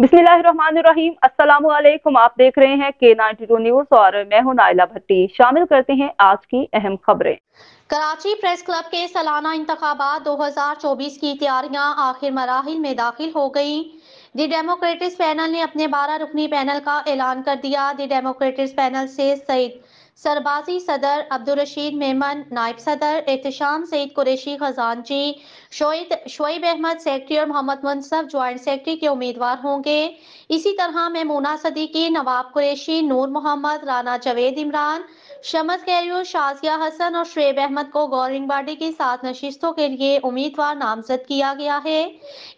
बिस्मिल्लाहिर्रहमानिर्रहीम। अस्सलाम वालेकुम। आप देख रहे हैं K92 न्यूज़ और मैं हूं नाइला भट्टी। शामिल करते हैं आज की अहम खबरें। कराची प्रेस क्लब के सालाना इंतखाबात 2024 की तैयारियां आखिर मराहिल में दाखिल हो गई। दी डेमोक्रेटिक पैनल ने अपने 12 रुकनी पैनल का ऐलान कर दिया। दी डेमोक्रेटिक पैनल से सईद सरबाजी सदर, अब्दुल रशीद मेमन नायब सदर, एहतशाम सईद कुरैशी खजानची, शोएब अहमद सेक्रेटरी और मोहम्मद मुनसफ ज्वाइंट सेक्रेटरी के उम्मीदवार होंगे। इसी तरह मेमूना सदीकी, नवाब कुरैशी, नूर मोहम्मद, राना जवेद इमरान, शमस कैरियो, शाजिया हसन और शुएब अहमद को गवर्निंग बॉडी की 7 नशिस्तों के लिए उम्मीदवार नामजद किया गया है।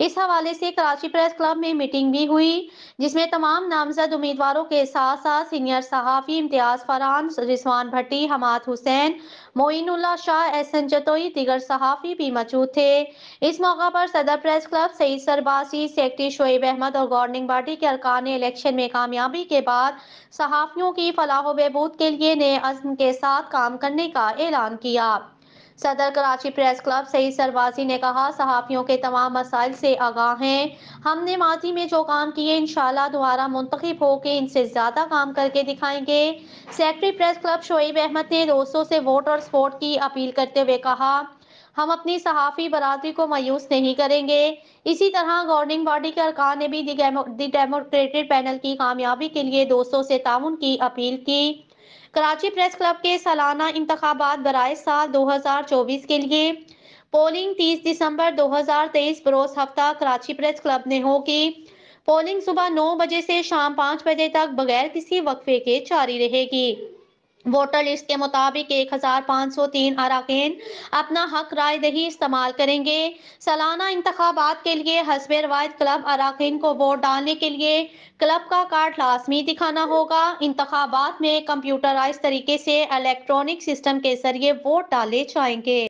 इस हवाले से कराची प्रेस क्लब में मीटिंग भी हुई, जिसमें तमाम नामजद उम्मीदवारों के साथ साथ सीनियर सहाफ़ी इम्तियाज फरहान, रिजवान भट्टी, हमाद हुसैन, मोइनुल्लाह शाह, एहसन जतोई, दीगर सहाफ़ी भी मौजूद थे। इस मौका पर सदर press club Saeed Sarbasi, secretary Shoaib Ahmed और गवर्निंग बॉडी के अरकान ने इलेक्शन में कामयाबी के बाद सहाफ़ियों की फलाह व बहबूद के लिए नए अज़्म के साथ काम करने का ऐलान किया। सदर कराची प्रेस क्लब सईद सरबासी ने कहा, सहाफ़ियों के तमाम मसाइल से आगाह हैं। हमने माजी में जो काम किए इंशाअल्लाह दोबारा मुंतखब होकर इनसे ज़्यादा काम करके दिखाएंगे। Secretary press club Shoaib Ahmad ने दोस्तों से वोट और सपोर्ट की अपील करते हुए कहा, हम अपनी सहाफ़ी बरादरी को मायूस नहीं करेंगे। इसी तरह गवर्निंग बॉडी के अरकान ने भी दी डेमोक्रेटिक पैनल की कामयाबी के लिए दोस्तों से ताउन की अपील की। कराची प्रेस क्लब के सालाना इंतखाबात बराए साल 2024 के लिए पोलिंग 30 दिसंबर 2023 बरोज हफ्ता कराची प्रेस क्लब में होगी। पोलिंग सुबह 9 बजे से शाम 5 बजे तक बगैर किसी वक्फे के जारी रहेगी। वोटर लिस्ट के मुताबिक 1503 अरकान अपना हक राय दही इस्तेमाल करेंगे। सालाना इंतखाबात के लिए हस्बे रवायत क्लब अरकान को वोट डालने के लिए क्लब का कार्ड लाजमी दिखाना होगा। इंतखाबात में कंप्यूटराइज तरीके से इलेक्ट्रॉनिक सिस्टम के जरिए वोट डाले जाएंगे।